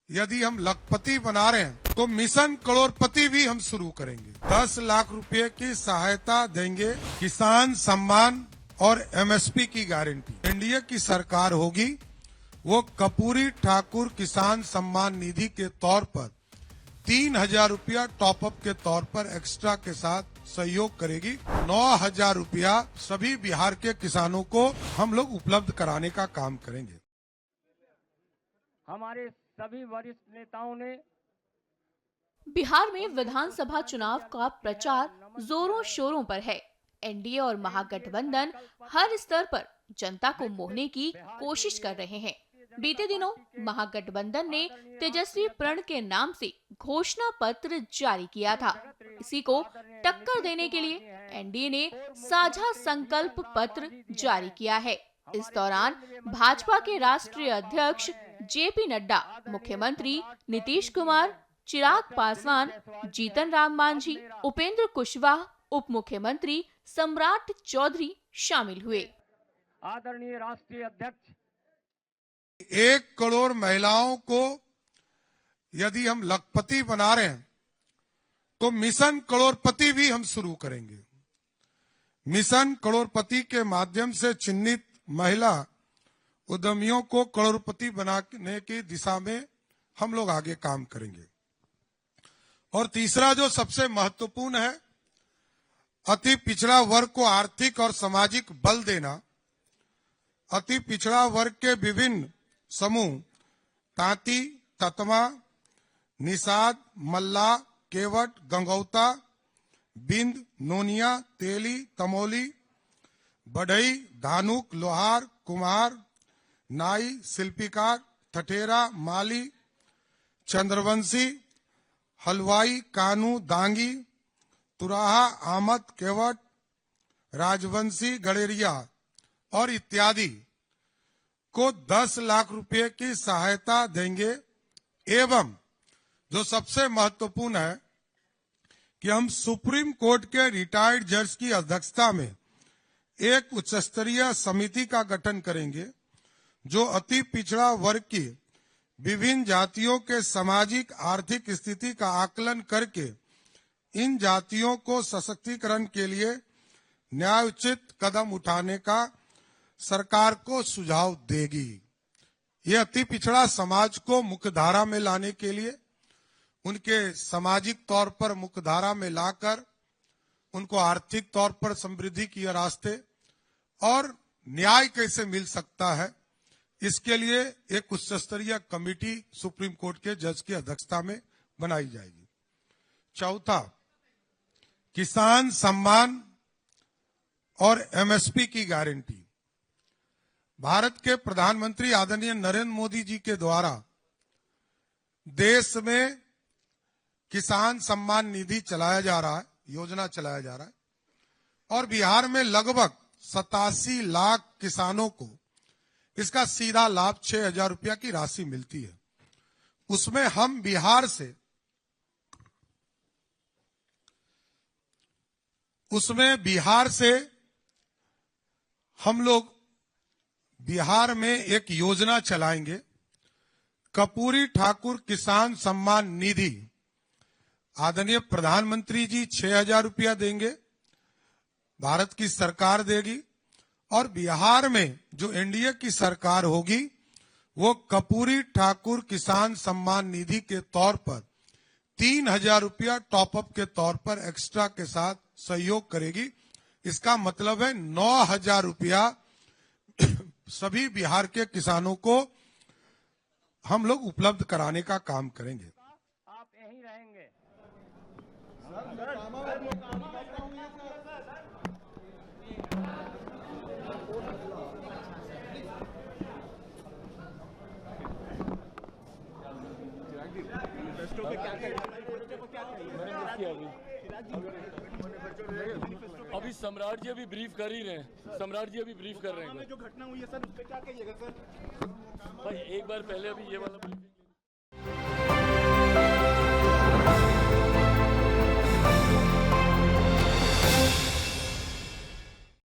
यदि हम लखपति बना रहे हैं तो मिशन करोड़पति भी हम शुरू करेंगे। 10 लाख रुपए की सहायता देंगे, किसान सम्मान और एमएसपी की गारंटी। एनडीए की सरकार होगी, वो कर्पूरी ठाकुर किसान सम्मान निधि के तौर पर 3,000 रुपया टॉपअप के तौर पर एक्स्ट्रा के साथ सहयोग करेगी। 9,000 रुपया सभी बिहार के किसानों को हम लोग उपलब्ध कराने का काम करेंगे। हमारे सभी वरिष्ठ नेताओं ने बिहार में विधानसभा चुनाव का प्रचार जोरों शोरों पर है। एनडीए और महागठबंधन हर स्तर पर जनता को मोहने की कोशिश कर रहे हैं। बीते दिनों महागठबंधन ने तेजस्वी प्रण के नाम से घोषणा पत्र जारी किया था। इसी को टक्कर देने के लिए एनडीए ने साझा संकल्प पत्र जारी किया है। इस दौरान भाजपा के राष्ट्रीय अध्यक्ष जेपी नड्डा, मुख्यमंत्री नीतीश कुमार, चिराग पासवान, जीतन राम मांझी, उपेंद्र कुशवाहा, उप मुख्यमंत्री सम्राट चौधरी शामिल हुए। आदरणीय राष्ट्रीय अध्यक्ष 1 करोड़ महिलाओं को यदि हम लखपति बना रहे हैं तो मिशन करोड़पति भी हम शुरू करेंगे। मिशन करोड़पति के माध्यम से चिन्हित महिला उद्यमियों को करोड़पति बनाने की दिशा में हम लोग आगे काम करेंगे। और तीसरा जो सबसे महत्वपूर्ण है, अति पिछड़ा वर्ग को आर्थिक और सामाजिक बल देना। अति पिछड़ा वर्ग के विभिन्न समूह तांती, ततमा, निषाद, मल्ला, केवट, गंगौता, बिंद, नोनिया, तेली, तमोली, बढ़ई, धानुक, लोहार, कुम्हार, नाई, शिल्पीकार, ठठेरा, माली, चंद्रवंशी, हलवाई, कानू, दांगी, तुराहा, आमद, केवट, राजवंशी, गड़ेरिया और इत्यादि को 10 लाख रुपए की सहायता देंगे। एवं जो सबसे महत्वपूर्ण है कि हम सुप्रीम कोर्ट के रिटायर्ड जज की अध्यक्षता में एक उच्च स्तरीय समिति का गठन करेंगे, जो अति पिछड़ा वर्ग की विभिन्न जातियों के सामाजिक आर्थिक स्थिति का आकलन करके इन जातियों को सशक्तिकरण के लिए न्यायोचित कदम उठाने का सरकार को सुझाव देगी। ये अति पिछड़ा समाज को मुख्यधारा में लाने के लिए, उनके सामाजिक तौर पर मुख्यधारा में लाकर उनको आर्थिक तौर पर समृद्धि की रास्ते और न्याय कैसे मिल सकता है, इसके लिए एक उच्च स्तरीय कमेटी सुप्रीम कोर्ट के जज की अध्यक्षता में बनाई जाएगी। चौथा, किसान सम्मान और एमएसपी की गारंटी। भारत के प्रधानमंत्री आदरणीय नरेंद्र मोदी जी के द्वारा देश में किसान सम्मान निधि चलाया जा रहा है, योजना चलाया जा रहा है, और बिहार में लगभग 87 लाख किसानों को इसका सीधा लाभ 6,000 रुपया की राशि मिलती है। उसमें हम बिहार से हम लोग बिहार में एक योजना चलाएंगे, कर्पूरी ठाकुर किसान सम्मान निधि। आदरणीय प्रधानमंत्री जी 6,000 रुपया देंगे, भारत की सरकार देगी, और बिहार में जो एनडीए की सरकार होगी वो कर्पूरी ठाकुर किसान सम्मान निधि के तौर पर 3,000 रुपया टॉपअप के तौर पर एक्स्ट्रा के साथ सहयोग करेगी। इसका मतलब है 9,000 रुपया सभी बिहार के किसानों को हम लोग उपलब्ध कराने का काम करेंगे। आप यहीं रहेंगे। अभी सम्राट जी अभी ब्रीफ कर ही रहे हैं। सम्राट जी अभी ब्रीफ कर रहे हैं। जो घटना हुई है सर, उस पर क्या कहिएगा सर? भाई एक बार पहले अभी ये वाला